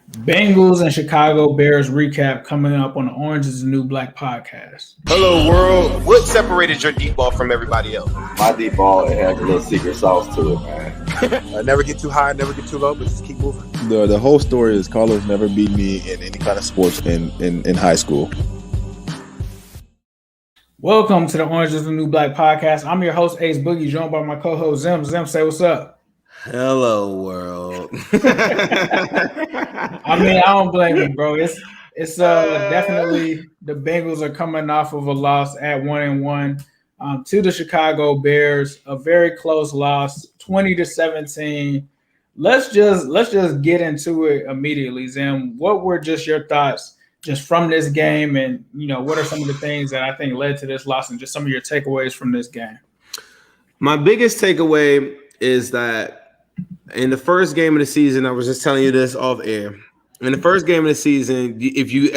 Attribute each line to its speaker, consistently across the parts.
Speaker 1: Bengals and Chicago Bears recap coming up on the Orange is the New Black podcast.
Speaker 2: Hello, world. What separated your deep ball from everybody else?
Speaker 3: My deep ball, it has a little secret sauce to it, man.
Speaker 4: Never get too high, never get too low, but just keep moving.
Speaker 5: The whole story is Carlos never beat me in any kind of sports in high school.
Speaker 1: Welcome to the Orange is the New Black podcast. I'm your host, Ace Boogie, joined by my co-host, Zim. Zim, say what's up.
Speaker 6: Hello, world.
Speaker 1: I mean, I don't blame you, bro. It's definitely the Bengals are coming off of a loss at 1-1 to the Chicago Bears, a very close loss, 20-17. Let's just get into it immediately, Zim. What were just your thoughts just from this game, and what are some of the things that I think led to this loss, and just some of your takeaways from this game?
Speaker 6: My biggest takeaway is that in the first game of the season, I was just telling you this off air. In the first game of the season, if you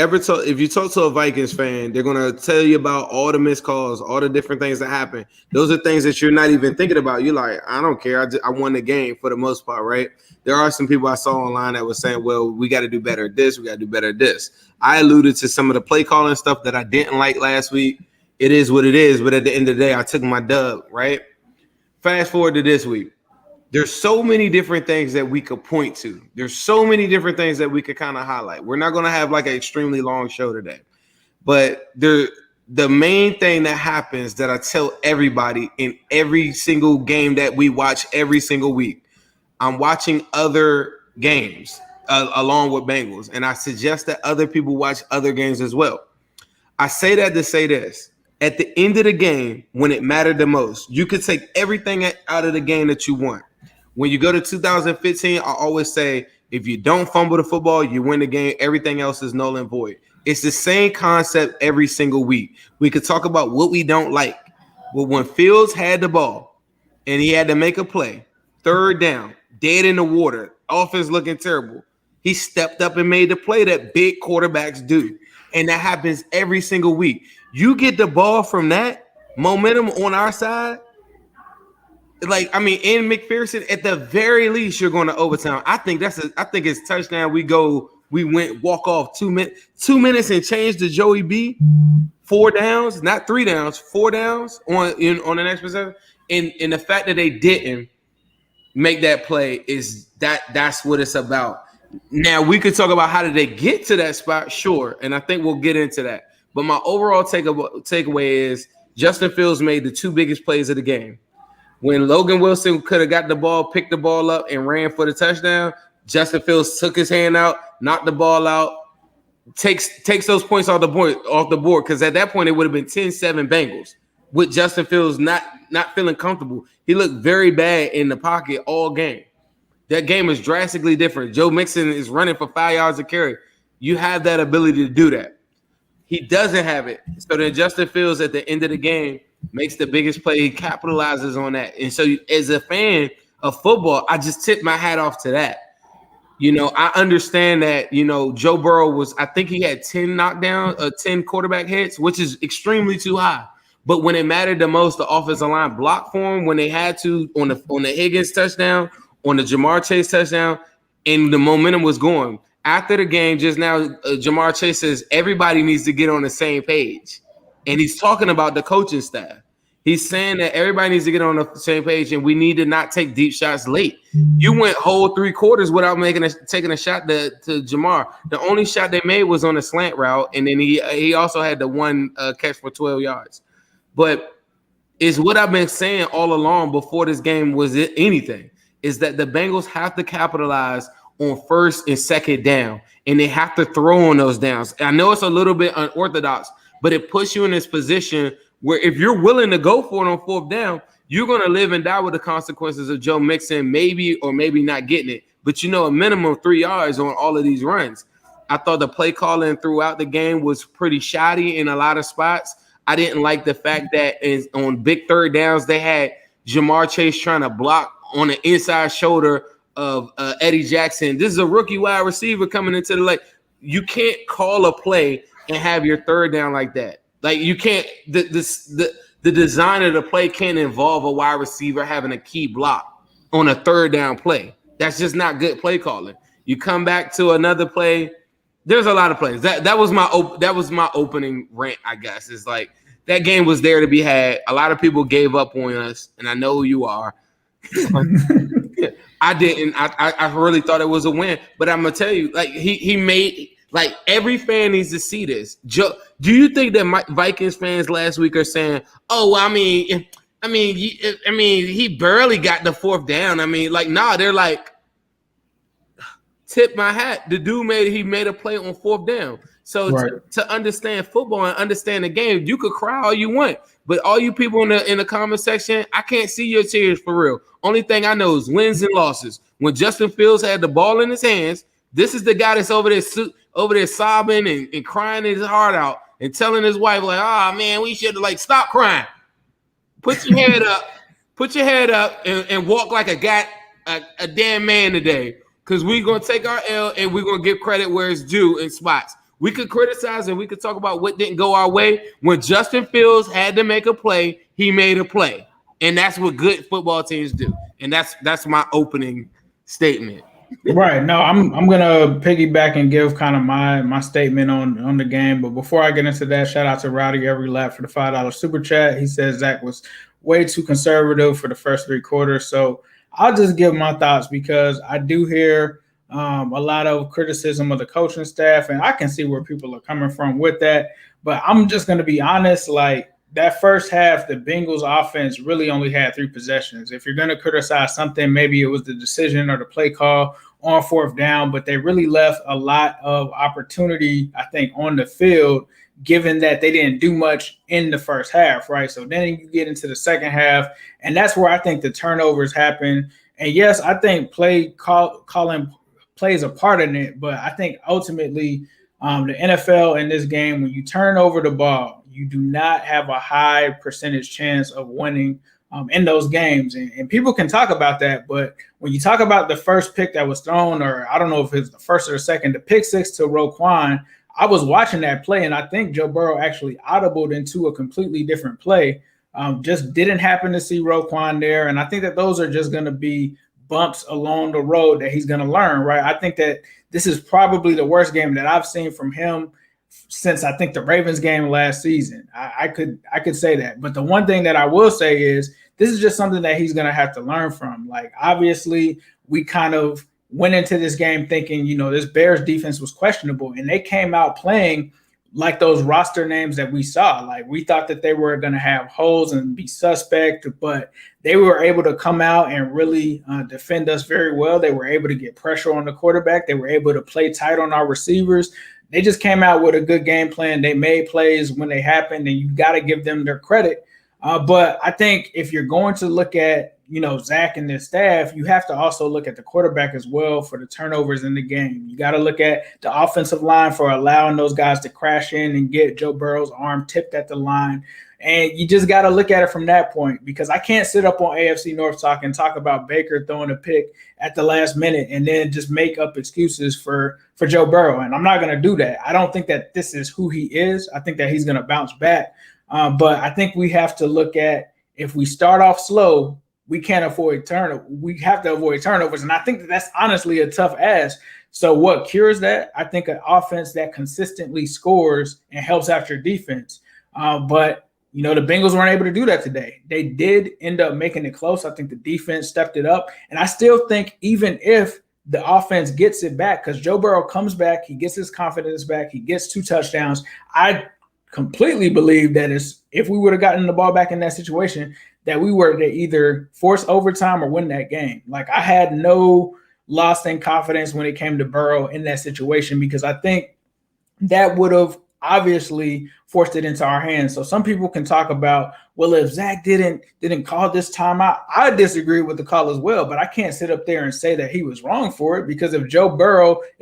Speaker 6: talk to a Vikings fan, they're gonna tell you about all the missed calls, all the different things that happen. Those are things that you're not even thinking about. You're like, I don't care. I won the game for the most part, right? There are some people I saw online that were saying, well, we got to do better at this. We got to do better at this. I alluded to some of the play calling stuff that I didn't like last week. It is what it is. But at the end of the day, I took my dub, right? Fast forward to this week. There's so many different things that we could point to. There's so many different things that we could kind of highlight. We're not going to have like an extremely long show today. But the main thing that happens that I tell everybody in every single game that we watch every single week, I'm watching other games along with Bengals, and I suggest that other people watch other games as well. I say that to say this. At the end of the game, when it mattered the most, you could take everything out of the game that you want. When you go to 2015, I always say, if you don't fumble the football, you win the game. Everything else is null and void. It's the same concept every single week. We could talk about what we don't like. But when Fields had the ball and he had to make a play, third down, dead in the water, offense looking terrible, he stepped up and made the play that big quarterbacks do. And that happens every single week. You get the ball from that momentum on our side, in McPherson, at the very least, you're going to overtime. I think it's touchdown. We went walk off 2 minutes and change to Joey B. 4 downs, not 3 downs, 4 downs on the next possession. And the fact that they didn't make that play that's what it's about. Now we could talk about how did they get to that spot, sure, and I think we'll get into that. But my overall takeaway is Justin Fields made the 2 biggest plays of the game. When Logan Wilson could have got the ball, picked the ball up, and ran for the touchdown, Justin Fields took his hand out, knocked the ball out, takes those points off the board, because at that point it would have been 10-7 Bengals with Justin Fields not feeling comfortable. He looked very bad in the pocket all game. That game is drastically different. Joe Mixon is running for 5 yards a carry. You have that ability to do that. He doesn't have it. So then Justin Fields at the end of the game makes the biggest play. He capitalizes on that. And so as a fan of football, I just tip my hat off to that. I understand that, Joe Burrow I think he had 10 knockdowns, 10 quarterback hits, which is extremely too high. But when it mattered the most, the offensive line blocked for him when they had to on the Higgins touchdown, on the Jamar Chase touchdown, and the momentum was going. After the game, just now, Jamar Chase says everybody needs to get on the same page. And he's talking about the coaching staff. He's saying that everybody needs to get on the same page, and we need to not take deep shots late. You went whole 3 quarters without taking a shot to Jamar. The only shot they made was on a slant route, and then he also had the one catch for 12 yards. But it's what I've been saying all along before this game was anything, is that the Bengals have to capitalize on first and second down, and they have to throw on those downs. I know it's a little bit unorthodox, but it puts you in this position where if you're willing to go for it on 4th down, you're going to live and die with the consequences of Joe Mixon maybe or maybe not getting it. But a minimum 3 yards on all of these runs. I thought the play calling throughout the game was pretty shoddy in a lot of spots. I didn't like the fact that on big 3rd downs, they had Jamar Chase trying to block on the inside shoulder of Eddie Jackson. This is a rookie wide receiver coming into the lane. You can't call a play and have your 3rd down like that. Like you can't. The design of the play can't involve a wide receiver having a key block on a 3rd down play. That's just not good play calling. You come back to another play. There's a lot of plays. That was my opening rant, I guess. It's like that game was there to be had. A lot of people gave up on us, and I know who you are. I didn't. I really thought it was a win, but I'm gonna tell you, like he made like every fan needs to see this. Do you think that Vikings fans last week are saying, "Oh, well, I mean, he barely got the fourth down." I mean, like, nah, they're like, tip my hat. The dude made a play on fourth down. So right. to understand football and understand the game, you could cry all you want, but all you people in the comment section, I can't see your tears for real. Only thing I know is wins and losses. When Justin Fields had the ball in his hands, this is the guy that's over there sobbing and crying his heart out and telling his wife like, "Oh man, we should have stop crying. Put your head up. Put your head up and walk like a damn man today." Because we're going to take our L and we're going to give credit where it's due in spots. We could criticize and we could talk about what didn't go our way. When Justin Fields had to make a play, he made a play. And that's what good football teams do. And that's my opening statement.
Speaker 1: Right. No, I'm going to piggyback and give kind of my statement on the game. But before I get into that, shout out to Rowdy Every Lap for the $5 super chat. He says Zach was way too conservative for the first three quarters. So I'll just give my thoughts because I do hear a lot of criticism of the coaching staff, and I can see where people are coming from with that. But I'm just going to be honest, like that first half, the Bengals offense really only had 3 possessions. If you're going to criticize something, maybe it was the decision or the play call on fourth down, but they really left a lot of opportunity, I think, on the field, given that they didn't do much in the first half, right? So then you get into the second half, and that's where I think the turnovers happen. And yes, I think calling plays a part in it, but I think ultimately the NFL in this game, when you turn over the ball, you do not have a high percentage chance of winning in those games. And people can talk about that, but when you talk about the first pick that was thrown, or I don't know if it's the first or the second, the pick six to Roquan, I was watching that play, and I think Joe Burrow actually audibled into a completely different play. Just didn't happen to see Roquan there, and I think that those are just going to be bumps along the road that he's going to learn, right? I think that this is probably the worst game that I've seen from him since I think the Ravens game last season. I could say that. But the one thing that I will say is this is just something that he's going to have to learn from. Like, obviously, we kind of went into this game thinking, this Bears defense was questionable, and they came out playing like those roster names that we saw. Like, we thought that they were going to have holes and be suspect, but they were able to come out and really defend us very well. They were able to get pressure on the quarterback. They were able to play tight on our receivers. They just came out with a good game plan. They made plays when they happened, and you got to give them their credit. But I think if you're going to look at, Zach and their staff, you have to also look at the quarterback as well for the turnovers in the game. You got to look at the offensive line for allowing those guys to crash in and get Joe Burrow's arm tipped at the line. And you just got to look at it from that point, because I can't sit up on AFC North Talk and talk about Baker throwing a pick at the last minute and then just make up excuses for Joe Burrow. And I'm not going to do that. I don't think that this is who he is. I think that he's going to bounce back. But I think we have to look at, if we start off slow, we can't avoid turnovers. We have to avoid turnovers. And I think that's honestly a tough ask. So what cures that? I think an offense that consistently scores and helps out your defense. But the Bengals weren't able to do that today. They did end up making it close. I think the defense stepped it up. And I still think even if the offense gets it back, because Joe Burrow comes back, he gets his confidence back, he gets 2 touchdowns, I completely believe that if we would have gotten the ball back in that situation, that we were to either force overtime or win that game. Like, I had no loss in confidence when it came to Burrow in that situation, because I think that would have obviously forced it into our hands. So some people can talk about, well, if Zach didn't call this timeout, I disagree with the call as well, but I can't sit up there and say that he was wrong for it, because if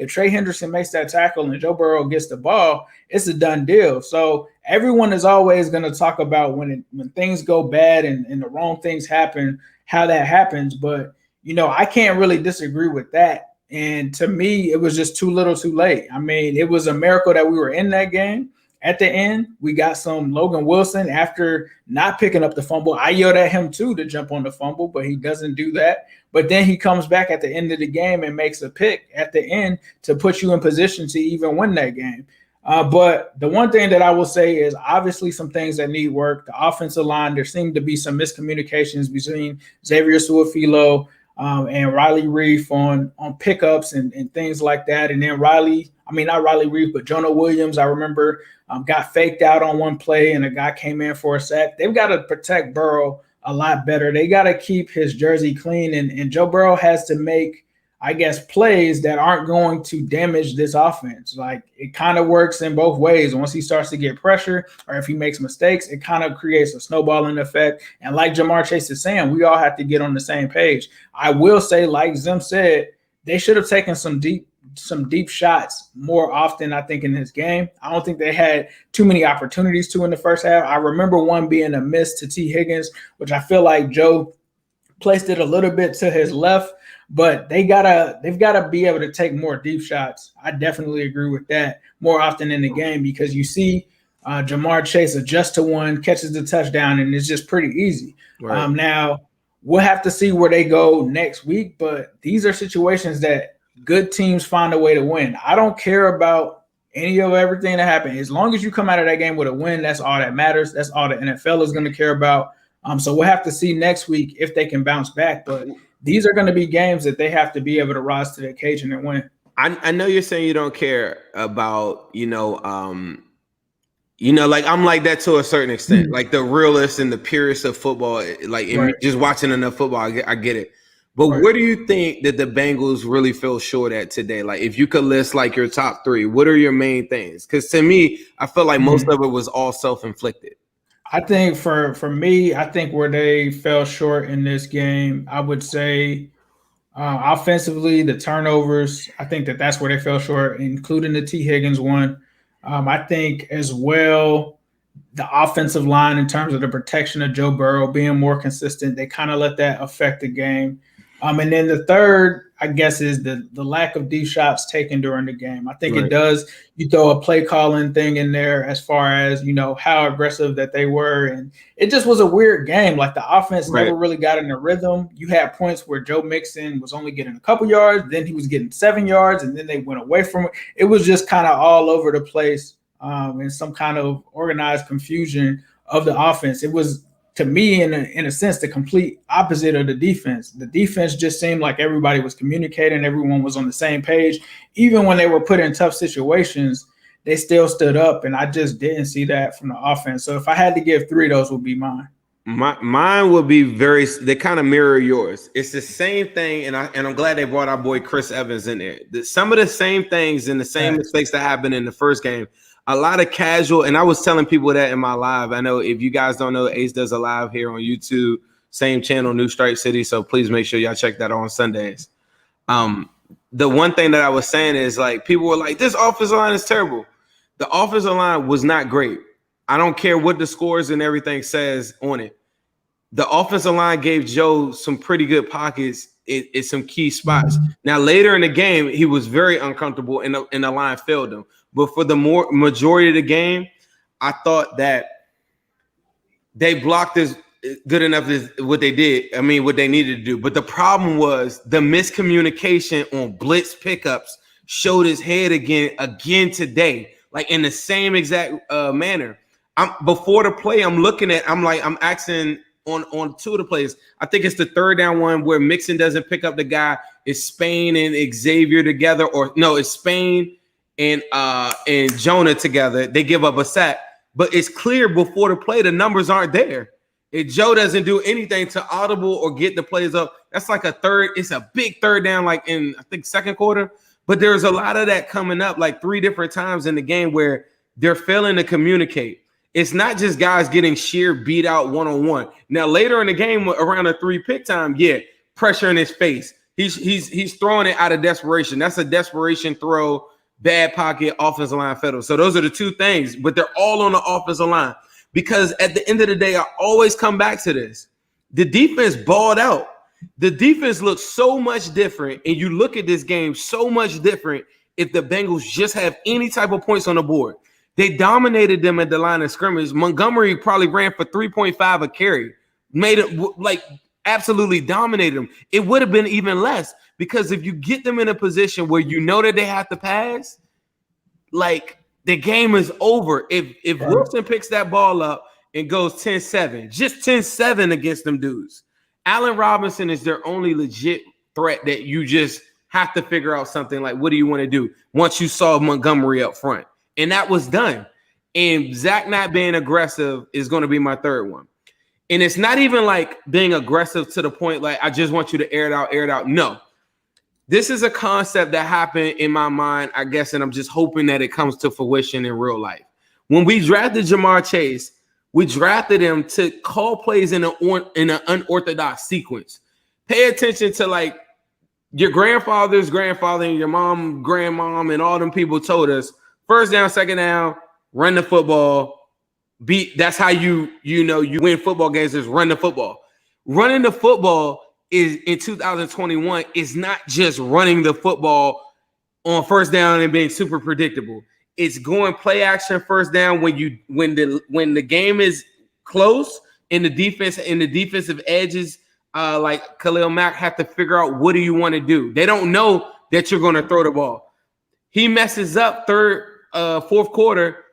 Speaker 1: Trey Henderson makes that tackle and Joe Burrow gets the ball, it's a done deal. So everyone is always going to talk about when things go bad and the wrong things happen, how that happens. But, I can't really disagree with that. And to me, it was just too little too late. I mean, it was a miracle that we were in that game. at the end, we got some Logan Wilson after not picking up the fumble. I yelled at him too to jump on the fumble, but he doesn't do that. But then he comes back at the end of the game and makes a pick at the end to put you in position to even win that game. But the one thing that I will say is obviously some things that need work. The offensive line, there seemed to be some miscommunications between Xavier Suafilo and Riley Reef on pickups and things like that. And then not Riley Reef, but Jonah Williams, I remember got faked out on one play and a guy came in for a sack. They've got to protect Burrow a lot better. They got to keep his jersey clean. And Joe Burrow has to make, I guess, plays that aren't going to damage this offense. Like, it kind of works in both ways. Once he starts to get pressure or if he makes mistakes, it kind of creates a snowballing effect. And like Jamar Chase is saying, we all have to get on the same page. I will say, like Zim said, they should have taken some deep shots more often, I think, in this game. I don't think they had too many opportunities to in the first half. I remember one being a miss to T. Higgins, which I feel like Joe placed it a little bit to his left. But they've got to be able to take more deep shots. I definitely agree with that more often in the game because you see Jamar Chase adjust to one, catches the touchdown, and it's just pretty easy.
Speaker 6: Right.
Speaker 1: Now, we'll have to see where they go next week, but these are situations that good teams find a way to win. I don't care about any of everything that happened. As long as you come out of that game with a win, that's all that matters. That's all the NFL is going to care about. So we'll have to see next week if they can bounce back, but these are going to be games that they have to be able to rise to the occasion and win.
Speaker 6: I know you're saying you don't care about, like I'm like that to a certain extent, like the realist and the purist of football, like just watching enough football, I get it. But where do you think that the Bengals really fell short at today? Like, if you could list like your top three, what are your main things? Because to me, I feel like most of it was all self-inflicted.
Speaker 1: I think for me, I think where they fell short in this game, I would say offensively, the turnovers, I think that's where they fell short, including the T. Higgins one. I think as well, the offensive line in terms of the protection of Joe Burrow being more consistent, they kind of let that affect the game. And then the third, I guess, is the lack of deep shots taken during the game. I think it does. You throw a play calling thing in there as far as, how aggressive that they were. And it just was a weird game. Like, the offense never really got in a rhythm. You had points where Joe Mixon was only getting a couple yards, then he was getting 7 yards, and then they went away from it. It was just kind of all over the place and some kind of organized confusion of the offense. It was, to me, in a sense, the complete opposite of the defense. The defense just seemed like everybody was communicating. Everyone was on the same page. Even when they were put in tough situations, they still stood up, and I just didn't see that from the offense. So if I had to give three, those would be mine.
Speaker 6: Mine would be they kind of mirror yours. It's the same thing, and I'm glad they brought our boy Chris Evans in there. Some of the same things and the same mistakes that happened in the first game. A lot of casual, and I was telling people that in my live. I know if you guys don't know, Ace does a live here on YouTube, same channel, New Stripe City. So please make sure y'all check that out on Sundays. The one thing that I was saying is, like, people were like, this offensive line is terrible. The offensive line was not great. I don't care what the scores and everything says on it. The offensive line gave Joe some pretty good pockets at some key spots. Now, later in the game, he was very uncomfortable and the line failed him. But for the majority of the game, I thought that they blocked as good enough as what they did. I mean, what they needed to do. But the problem was the miscommunication on blitz pickups showed his head again today, like in the same exact manner. Before the play, I'm asking on two of the plays. I think it's the third down one where Mixon doesn't pick up the guy. It's Spain and Xavier together, or no, it's Spain and Jonah together. They give up a sack, but it's clear before the play the numbers aren't there. If Joe doesn't do anything to audible or get the plays up, that's like it's a big third down, like in, I think, second quarter. But there's a lot of that coming up, like 3 different times in the game where they're failing to communicate. It's not just guys getting sheer beat out one-on-one. Now, later in the game, around a 3-pick time, pressure in his face. He's throwing it out of desperation. That's a desperation throw, bad pocket, offensive line federal. So those are the two things, but they're all on the offensive line. Because at the end of the day, I always come back to this. The defense balled out. The defense looks so much different, and you look at this game so much different if the Bengals just have any type of points on the board. They dominated them at the line of scrimmage. Montgomery probably ran for 3.5 a carry, made it like absolutely dominated them. It would have been even less because if you get them in a position where you know that they have to pass, like the game is over. If Wilson picks that ball up and goes 10-7, just 10-7 against them dudes, Allen Robinson is their only legit threat that you just have to figure out something like, what do you want to do once you saw Montgomery up front? And that was done. And Zach not being aggressive is going to be my third one. And it's not even like being aggressive to the point like, I just want you to air it out. No. This is a concept that happened in my mind, I guess, and I'm just hoping that it comes to fruition in real life. When we drafted Jamar Chase, we drafted him to call plays in an unorthodox sequence. Pay attention to like your grandfather's grandfather and your mom, grandmom, and all them people told us, first down, second down, run the football. That's how you win football games, is run the football. Running the football is in 2021 is not just running the football on first down and being super predictable. It's going play action first down when the game is close and the defense and the defensive edges like Khalil Mack have to figure out what do you want to do. They don't know that you're going to throw the ball. He messes up fourth quarter.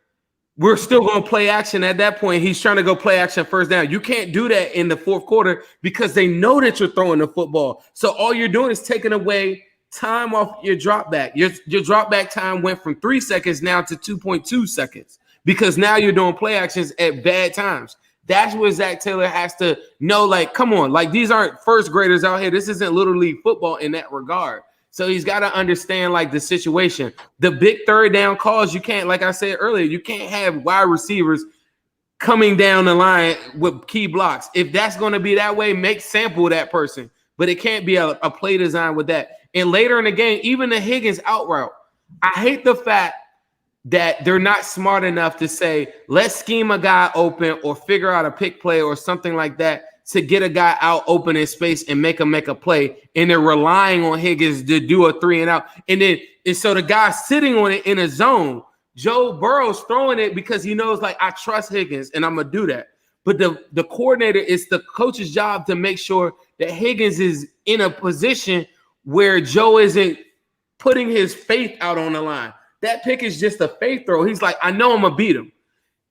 Speaker 6: We're still going to play action at that point. He's trying to go play action first down. You can't do that in the fourth quarter because they know that you're throwing the football. So all you're doing is taking away time off your drop back. Your drop back time went from 3 seconds now to 2.2 seconds because now you're doing play actions at bad times. That's where Zach Taylor has to know, like, come on, like these aren't first graders out here. This isn't Little League football in that regard. So he's got to understand like the situation. The big third down calls, you can't, like I said earlier, you can't have wide receivers coming down the line with key blocks. If that's going to be that way, make sample that person. But it can't be a play design with that. And later in the game, even the Higgins out route, I hate the fact that they're not smart enough to say, let's scheme a guy open or figure out a pick play or something like that to get a guy out open in space and make a play. And they're relying on Higgins to do a 3 and out. And so the guy sitting on it in a zone, Joe Burrow's throwing it because he knows, like, I trust Higgins and I'm going to do that. But the coordinator, it's the coach's job to make sure that Higgins is in a position where Joe isn't putting his faith out on the line. That pick is just a faith throw. He's like, I know I'm going to beat him.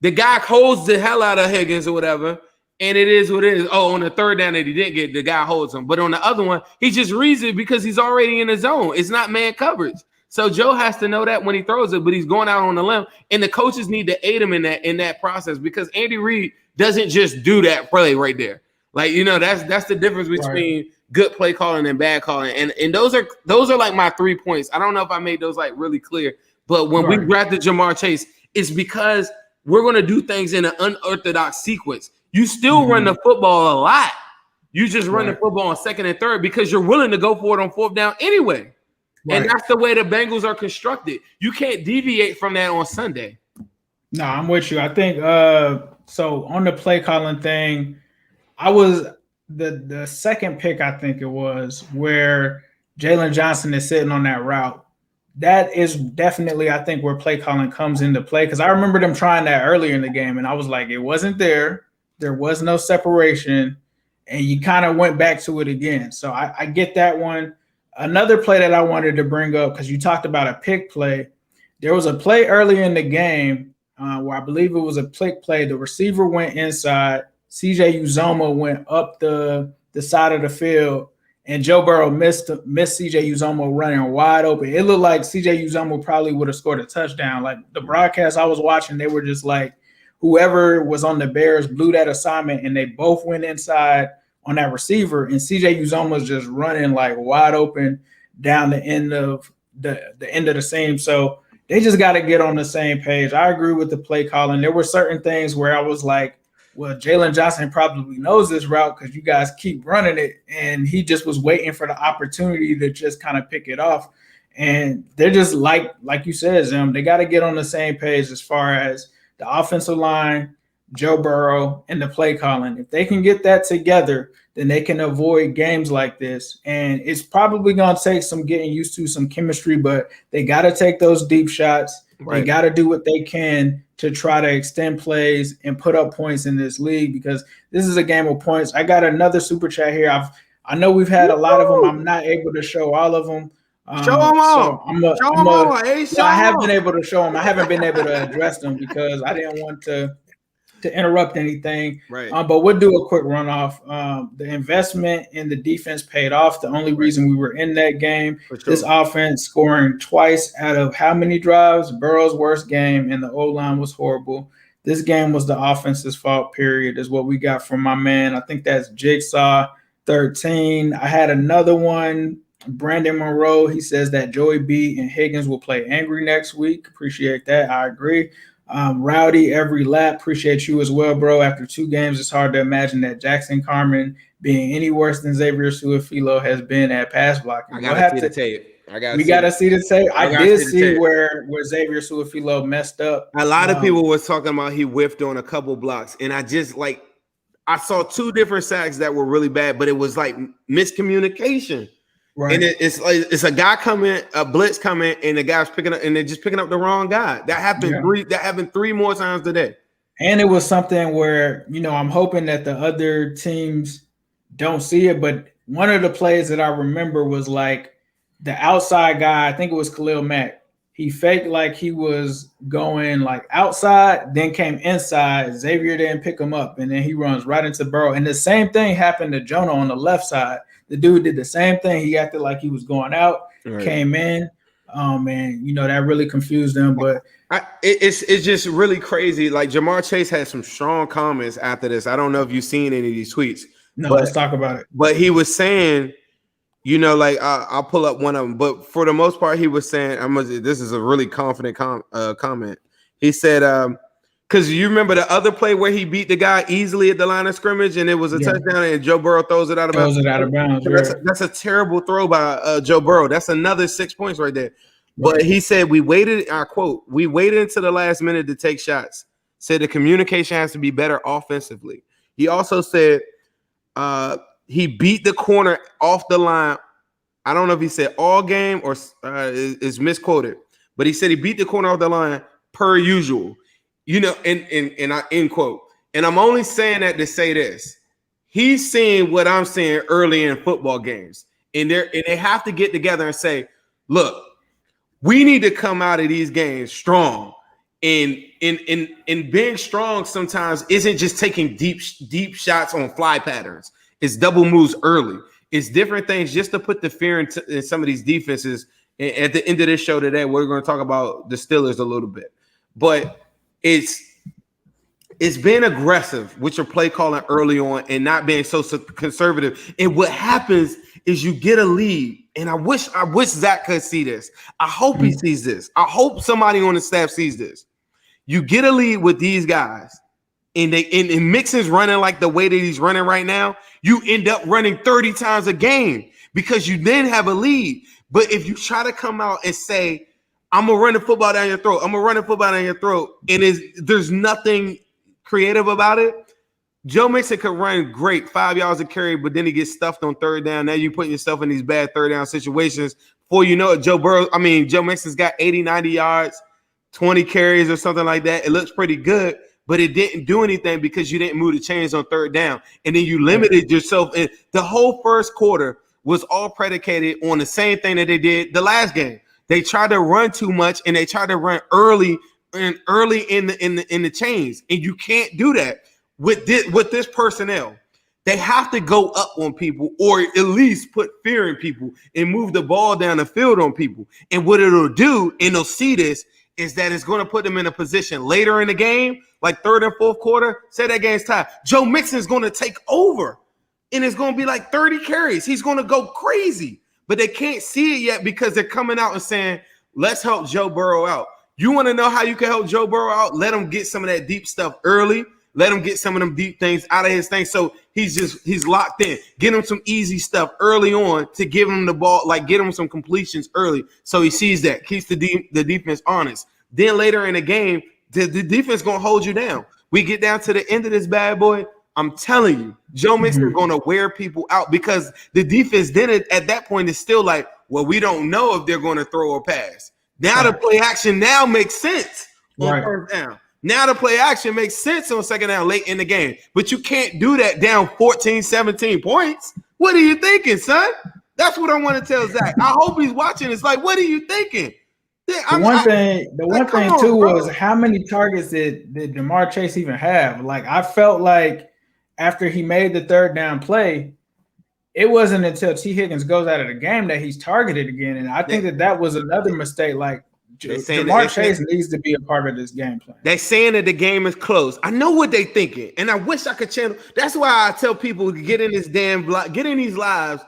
Speaker 6: The guy holds the hell out of Higgins or whatever, and it is what it is. Oh, on the third down that he didn't get, the guy holds him. But on the other one, he just reads it because he's already in the zone. It's not man coverage. So Joe has to know that when he throws it, but he's going out on the limb. And the coaches need to aid him in that process because Andy Reid doesn't just do that play right there. Like, that's the difference between good play calling and bad calling. And those are like my 3 points. I don't know if I made those like really clear. But when we drafted Jamar Chase, it's because we're going to do things in an unorthodox sequence. You still run the football a lot. You just run the football on second and third because you're willing to go for it on fourth down anyway. Right. And that's the way the Bengals are constructed. You can't deviate from that on Sunday.
Speaker 1: No, I'm with you. I think so on the play calling thing, I was the second pick, I think it was, where Jalen Johnson is sitting on that route. That is definitely, I think, where play calling comes into play because I remember them trying that earlier in the game, and I was like, it wasn't there. There was no separation, and you kind of went back to it again. So I get that one. Another play that I wanted to bring up, because you talked about a pick play, there was a play earlier in the game where I believe it was a pick play. The receiver went inside. CJ Uzoma went up the side of the field, and Joe Burrow missed CJ Uzoma running wide open. It looked like CJ Uzoma probably would have scored a touchdown. Like the broadcast I was watching, they were just like, whoever was on the Bears blew that assignment, and they both went inside on that receiver, and CJ Uzoma was just running like wide open down the end of the seam. So they just got to get on the same page. I agree with the play calling. There were certain things where I was like, well, Jalen Johnson probably knows this route because you guys keep running it, and he just was waiting for the opportunity to just kind of pick it off. And they're just like you said, Zim, they got to get on the same page as far as the offensive line, Joe Burrow, and the play calling. If they can get that together, then they can avoid games like this. And it's probably going to take some getting used to, some chemistry, but they got to take those deep shots. Right. They got to do what they can to try to extend plays and put up points in this league, because this is a game of points. I got another super chat here. I know we've had a lot of them. I'm not able to show all of them.
Speaker 6: Show them all.
Speaker 1: I have been able to show them. I haven't been able to address them because I didn't want to interrupt anything.
Speaker 6: Right.
Speaker 1: But we'll do a quick runoff. The investment in the defense paid off. The only reason we were in that game, this offense scoring twice out of how many drives? Burrow's worst game, and the O-line was horrible. This game was the offense's fault, period, is what we got from my man. I think that's Jigsaw 13. I had another one. Brandon Monroe, he says that Joey B and Higgins will play angry next week. Appreciate that. I agree. Rowdy every lap, appreciate you as well, bro. After 2 games, it's hard to imagine that Jackson Carman being any worse than Xavier Su'a-Filo has been at pass blocking.
Speaker 6: I gotta see the tape.
Speaker 1: We gotta see the tape. I did see where Xavier Su'a-Filo messed up.
Speaker 6: A lot of people was talking about he whiffed on a couple blocks, and I saw 2 different sacks that were really bad, but it was like miscommunication. Right. And it's a guy coming, a blitz coming, and the guy's picking up, and they're just picking up the wrong guy. That happened 3 more times today. And
Speaker 1: it was something where, I'm hoping that the other teams don't see it, but one of the plays that I remember was like the outside guy, I think it was Khalil Mack. He faked like he was going like outside, then came inside. Xavier didn't pick him up, and then he runs right into Burrow. And the same thing happened to Jonah on the left side. The dude did the same thing. He acted like he was going out, came in, and that really confused them. But
Speaker 6: it's just really crazy. Like Jamar Chase had some strong comments after this. I don't know if you've seen any of these tweets.
Speaker 1: No, let's talk about it.
Speaker 6: But he was saying, I'll pull up one of them. But for the most part, he was saying, this is a really confident comment. He said, because you remember the other play where he beat the guy easily at the line of scrimmage, and it was a touchdown, and Joe Burrow throws it out of bounds. That's a terrible throw by Joe Burrow. That's another 6 points right there. But he said, we waited, I quote, we waited until the last minute to take shots. Said the communication has to be better offensively. He also said he beat the corner off the line. I don't know if he said all game or is misquoted, but he said he beat the corner off the line per usual. And I end quote. And I'm only saying that to say this. He's seeing what I'm seeing early in football games. And they have to get together and say, look, we need to come out of these games strong. And being strong sometimes isn't just taking deep shots on fly patterns. It's double moves early. It's different things just to put the fear in some of these defenses. And at the end of this show today, we're going to talk about the Steelers a little bit. But it's being aggressive with your play calling early on and not being so conservative. And what happens is you get a lead. And I wish Zach could see this. I hope he sees this. I hope somebody on the staff sees this. You get a lead with these guys, and Mixon's running like the way that he's running right now. You end up running 30 times a game because you then have a lead. But if you try to come out and say, I'm gonna run the football down your throat, and there's nothing creative about it. Joe Mixon could run great, 5 yards of carry, but then he gets stuffed on third down. Now you're putting yourself in these bad third down situations. Before you know it, Joe Mixon's got 80, 90 yards, 20 carries or something like that. It looks pretty good, but it didn't do anything because you didn't move the chains on third down. And then you limited yourself. And the whole first quarter was all predicated on the same thing that they did the last game. They tried to run too much, and they tried to run early in the chains. And you can't do that with this personnel. They have to go up on people, or at least put fear in people and move the ball down the field on people. And what it'll do, and they'll see this, is that it's going to put them in a position later in the game, like third and fourth quarter. Say that game's tied. Joe Mixon is going to take over, and it's going to be like 30 carries. He's going to go crazy. But they can't see it yet because they're coming out and saying, let's help Joe Burrow out. You want to know how you can help Joe Burrow out? Let him get some of that deep stuff early. Let him get some of them deep things out of his thing. So he's locked in. Get him some easy stuff early on to give him the ball, like get him some completions early. So he sees that, keeps the defense honest. Then later in the game, the defense going to hold you down. We get down to the end of this bad boy. I'm telling you, Joe Mixon is going to wear people out because the defense then at that point is still like, well, we don't know if they're going to throw or pass. Now the play action now makes sense on first down. Now the play action makes sense on second down late in the game. But you can't do that down 14, 17 points. What are you thinking, son? That's what I want to tell Zach. I hope he's watching. It's like, what are you thinking?
Speaker 1: The one thing was how many targets did Jamar Chase even have? Like, I felt like after he made the third down play, it wasn't until T. Higgins goes out of the game that he's targeted again. And I think that was another mistake. Like, Jamar Chase needs to be a part of this game plan.
Speaker 6: They're saying that the game is close. I know what they're thinking, and I wish I could channel. That's why I tell people to get in this get in these lives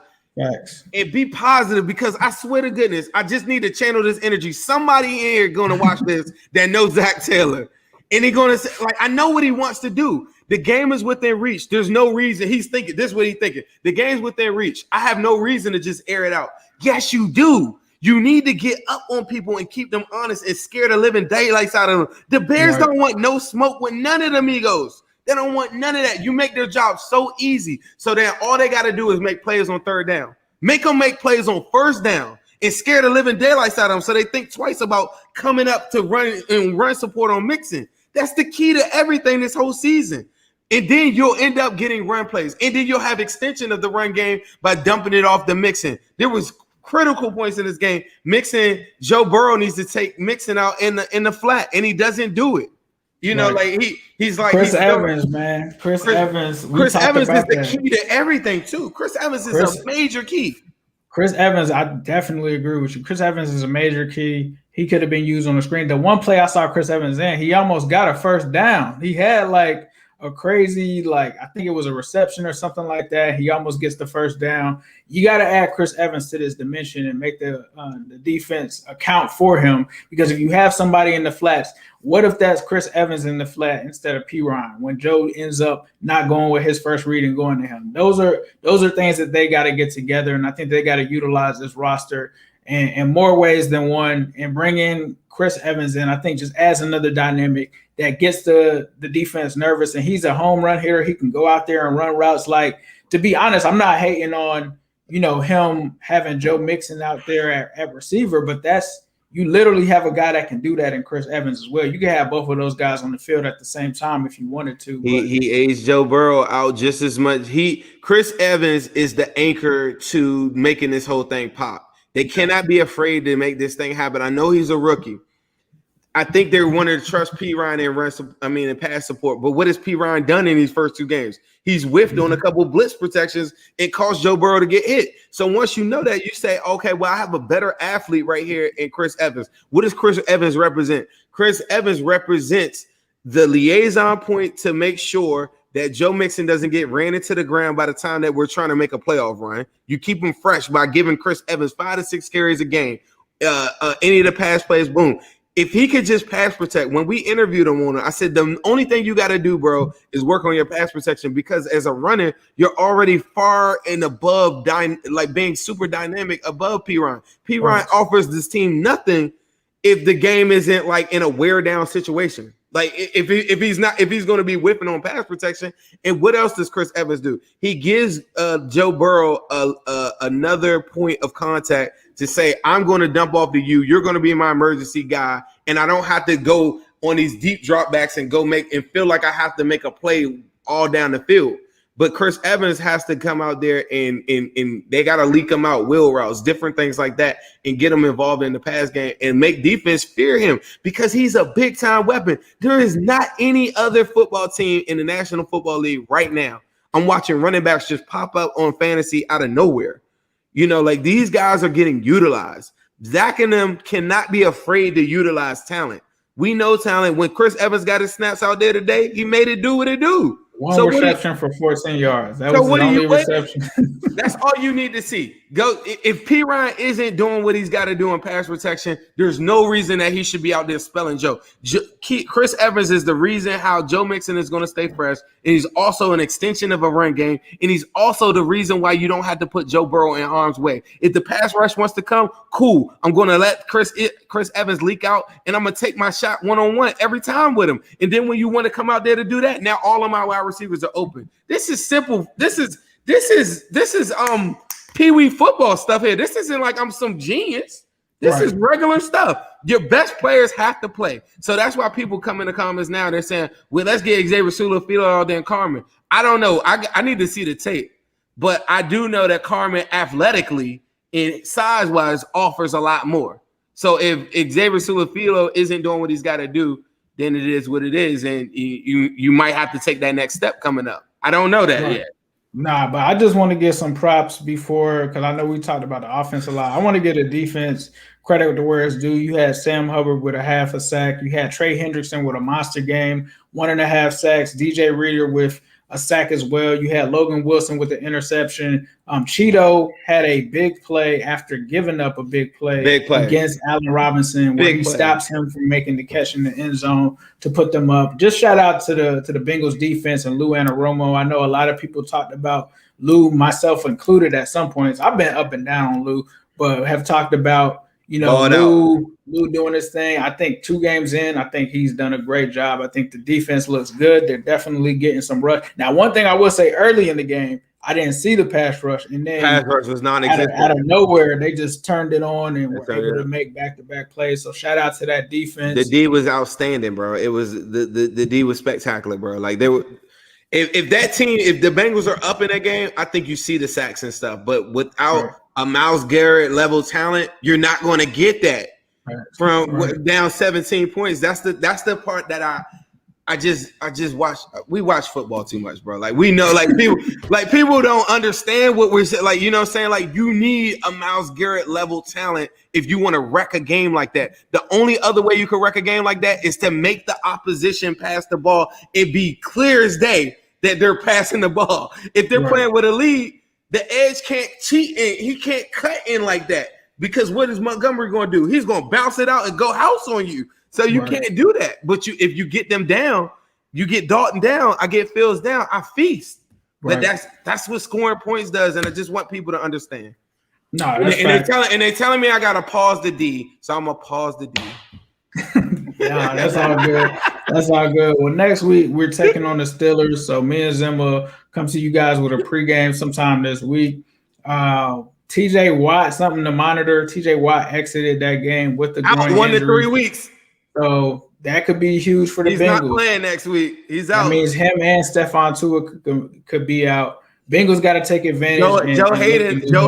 Speaker 6: and be positive, because I swear to goodness, I just need to channel this energy. Somebody in here going to watch this that knows Zach Taylor, and they're going to say, like, I know what he wants to do. The game is within reach. There's no reason. He's thinking, this is what he's thinking. The game's within reach. I have no reason to just air it out. Yes, you do. You need to get up on people and keep them honest and scare the living daylights out of them. The Bears don't want no smoke with none of the MIGOS. They don't want none of that. You make their job so easy. So then all they got to do is make plays on third down. Make them make plays on first down and scare the living daylights out of them so they think twice about coming up to run support on Mixon. That's the key to everything this whole season. And then you'll end up getting run plays. And then you'll have extension of the run game by dumping it off the Mixon. There was critical points in this game. Mixon, Joe Burrow needs to take Mixon out in the flat, and he doesn't do it. You know, like he's like
Speaker 1: Chris Evans, man. Chris Evans.
Speaker 6: Chris Evans is the key to everything too. Chris Evans is a major key.
Speaker 1: Chris Evans, I definitely agree with you. Chris Evans is a major key. He could have been used on the screen. The one play I saw Chris Evans in, he almost got a first down. He had like a crazy, like, I think it was a reception or something like that. He almost gets the first down. You got to add Chris Evans to this dimension and make the defense account for him, because if you have somebody in the flats, what if that's Chris Evans in the flat instead of P. Ryan when Joe ends up not going with his first read and going to him? Those are things that they got to get together, and I think they got to utilize this roster in more ways than one, and bring in Chris Evans in. I think just adds another dynamic that gets the defense nervous, and he's a home run hitter. He can go out there and run routes. Like, to be honest, I'm not hating on, him having Joe Mixon out there at receiver, but you literally have a guy that can do that in Chris Evans as well. You can have both of those guys on the field at the same time if you wanted to.
Speaker 6: He aged Joe Burrow out just as much. Chris Evans is the anchor to making this whole thing pop. They cannot be afraid to make this thing happen. I know he's a rookie. I think they wanted to trust P. Ryan in pass support. But what has P. Ryan done in these first two games? He's whiffed on a couple blitz protections and caused Joe Burrow to get hit. So once you know that, you say, okay, well, I have a better athlete right here in Chris Evans. What does Chris Evans represent? Chris Evans represents the liaison point to make sure that Joe Mixon doesn't get ran into the ground by the time that we're trying to make a playoff run. You keep him fresh by giving Chris Evans 5 to 6 carries a game. Any of the pass plays, boom. If he could just pass protect, when we interviewed him on it, I said, the only thing you got to do, bro, is work on your pass protection, because as a runner, you're already far and above, being super dynamic above P. Ryan. P. Ryan offers this team nothing if the game isn't like in a wear down situation. Like if he's going to be whipping on pass protection. And what else does Chris Evans do? He gives Joe Burrow another point of contact to say, I'm going to dump off to you. You're going to be my emergency guy, and I don't have to go on these deep dropbacks and feel like I have to make a play all down the field. But Chris Evans has to come out there and they got to leak him out, wheel routes, different things like that, and get him involved in the pass game and make defense fear him, because he's a big-time weapon. There is not any other football team in the National Football League right now. I'm watching running backs just pop up on fantasy out of nowhere. Like, these guys are getting utilized. Zach and them cannot be afraid to utilize talent. We know talent. When Chris Evans got his snaps out there today, he made it do what it do.
Speaker 1: One reception for 14 yards. That was the only reception.
Speaker 6: That's all you need to see. Go. If P. Ryan isn't doing what he's got to do in pass protection, there's no reason that he should be out there spelling Joe. Chris Evans is the reason how Joe Mixon is going to stay fresh, and he's also an extension of a run game, and he's also the reason why you don't have to put Joe Burrow in harm's way. If the pass rush wants to come, cool. I'm going to let Chris Evans leak out, and I'm going to take my shot one-on-one every time with him. And then when you want to come out there to do that, now all of my wide receivers are open. This is simple. This is pee-wee football stuff here. This isn't like I'm some genius. This is regular stuff. Your best players have to play. So that's why people come in the comments now. They're saying, well, let's get Xavier Sula-Filo all day and Carmen. I don't know. I need to see the tape. But I do know that Carmen athletically and size-wise offers a lot more. So if Xavier Sula-Filo isn't doing what he's got to do, then it is what it is. And you might have to take that next step coming up. I don't know that yet.
Speaker 1: Nah, but I just want to get some props before, because I know we talked about the offense a lot. I want to get a defense credit to where it's due. You had Sam Hubbard with a half a sack. You had Trey Hendrickson with a monster game, 1.5 sacks. DJ Reader with a sack as well. You had Logan Wilson with the interception. Cheeto had a big play after giving up a big play against Allen Robinson, where he stops him from making the catch in the end zone to put them up. Just shout out to the Bengals defense and Lou Anarumo. I know a lot of people talked about Lou, myself included at some points. I've been up and down on Lou, but have talked about, Lou doing his thing. I think 2 games in, I think he's done a great job. I think the defense looks good. They're definitely getting some rush. Now, one thing I will say early in the game, I didn't see the pass rush. And then
Speaker 6: pass rush was non-existent.
Speaker 1: Out of nowhere, they just turned it on and were able to make back-to-back plays. So shout out to that defense.
Speaker 6: The D was outstanding, bro. It was the D was spectacular, bro. Like they were. If that team, if the Bengals are up in that game, I think you see the sacks and stuff. But without a Myles Garrett level talent, you're not going to get that from down 17 points. That's the part that I just watch. We watch football too much, bro. Like we know, people don't understand what we're saying. Like, you know what I'm saying? Like you need a Myles Garrett level talent if you want to wreck a game like that. The only other way you can wreck a game like that is to make the opposition pass the ball. It be clear as day that they're passing the ball. If they're playing with a lead, the edge can't cheat in. He can't cut in like that, because what is Montgomery going to do? He's going to bounce it out and go house on you. So you can't do that. But if you get them down, you get Dalton down, I get Fields down, I feast. But that's what scoring points does, and I just want people to understand.
Speaker 1: No,
Speaker 6: and they're telling me I gotta pause the D, so I'm gonna pause the D.
Speaker 1: Yeah, that's all good. That's all good. Well, next week we're taking on the Steelers. So me and Zimba come to you guys with a pregame sometime this week. TJ Watt, something to monitor. TJ Watt exited that game with the groin
Speaker 6: out 1 to 3
Speaker 1: injury.
Speaker 6: weeks.
Speaker 1: So that could be huge for the Bengals.
Speaker 6: He's not playing next week. He's out.
Speaker 1: That means him and Stephon Tua could be out. Bengals got to take advantage.
Speaker 6: Joe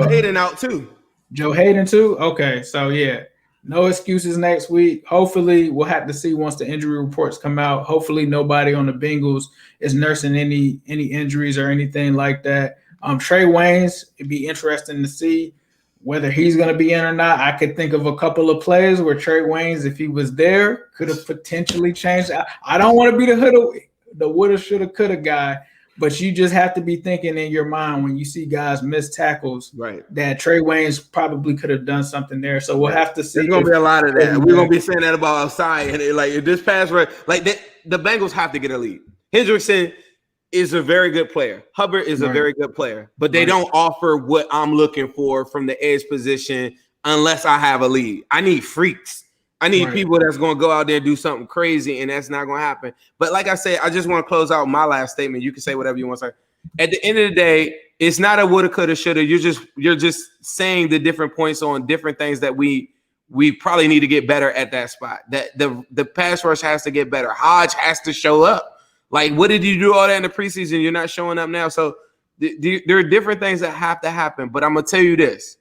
Speaker 6: Hayden out too.
Speaker 1: Joe Hayden too? Okay, so yeah. No excuses next week. Hopefully, we'll have to see once the injury reports come out. Hopefully, nobody on the Bengals is nursing any injuries or anything like that. Trey Waynes, it'd be interesting to see whether he's going to be in or not. I could think of a couple of plays where Trey Waynes, if he was there, could have potentially changed. I don't want to be the woulda, shoulda, coulda guy, but you just have to be thinking in your mind when you see guys miss tackles, that Trey Waynes probably could have done something there. So we'll have to see.
Speaker 6: There's going to be a lot of that. We're going to be saying that about outside. And if this pass rush, the Bengals have to get a lead. Hendrickson is a very good player. Hubbard is a very good player, but they don't offer what I'm looking for from the edge position unless I have a lead. I need freaks. I need people that's going to go out there and do something crazy, and that's not going to happen. But like I said, I just want to close out my last statement. You can say whatever you want to say. At the end of the day, it's not a woulda, coulda, shoulda. You're just saying the different points on different things that we probably need to get better at that spot. That the pass rush has to get better. Hodge has to show up. Like, what did you do all that in the preseason? You're not showing up now. So there are different things that have to happen. But I'm going to tell you this.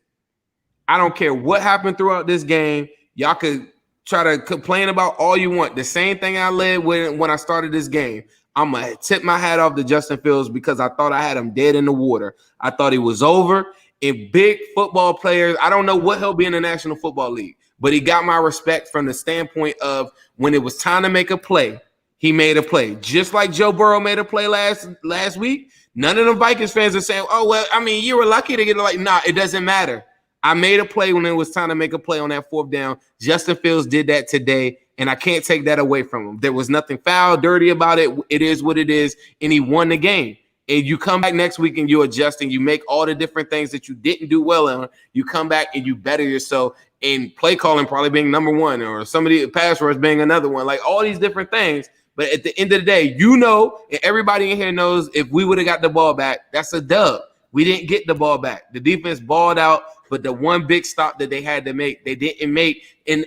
Speaker 6: I don't care what happened throughout this game. Y'all could try to complain about all you want. The same thing I led when I started this game. I'm going to tip my hat off to Justin Fields because I thought I had him dead in the water. I thought he was over. And big football players, I don't know what he'll be in the National Football League, but he got my respect from the standpoint of when it was time to make a play, he made a play. Just like Joe Burrow made a play last week. None of the Vikings fans are saying, oh, well, I mean, you were lucky to get it. Like, nah, it doesn't matter. I made a play when it was time to make a play on that 4th down. Justin Fields did that today, and I can't take that away from him. There was nothing foul, dirty about it. It is what it is, and he won the game. And you come back next week and you adjust and you make all the different things that you didn't do well on. You come back and you better yourself, and play calling probably being number one, or somebody pass rush being another one. Like all these different things But at the end of the day, and everybody in here knows if we would have got the ball back, that's a dub. We didn't get the ball back. The defense balled out, but the one big stop that they had to make, they didn't make. And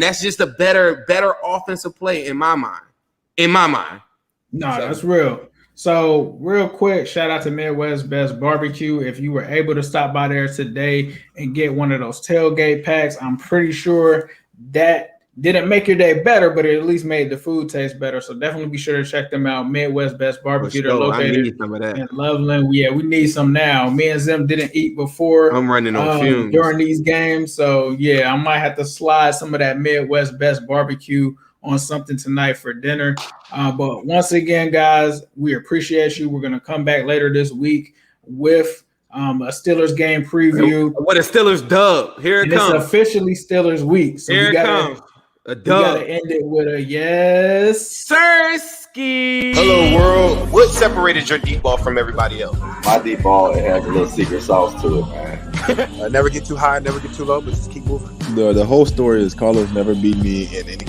Speaker 6: that's just a better offensive play in my mind.
Speaker 1: No, that's real. So real quick, shout out to Midwest Best Barbecue. If you were able to stop by there today and get one of those tailgate packs, I'm pretty sure that didn't make your day better, but it at least made the food taste better. So definitely be sure to check them out. Midwest Best Barbecue. They're located in Loveland. Yeah, we need some now. Me and Zim didn't eat before.
Speaker 6: I'm running on fumes
Speaker 1: during these games. So yeah, I might have to slide some of that Midwest Best Barbecue on something tonight for dinner. But once again, guys, we appreciate you. We're going to come back later this week with a Steelers game preview.
Speaker 6: What a Steelers dub. Here it comes.
Speaker 1: It's officially Steelers week. So
Speaker 6: here it comes. A dub.
Speaker 1: We got to end it with a yes.
Speaker 6: Sirski.
Speaker 2: Hello, world. What separated your deep ball from everybody else?
Speaker 3: My deep ball, it has a little secret sauce to it, man.
Speaker 4: Never get too high, never get too low, but just keep moving.
Speaker 5: The whole story is Carlos never beat me in any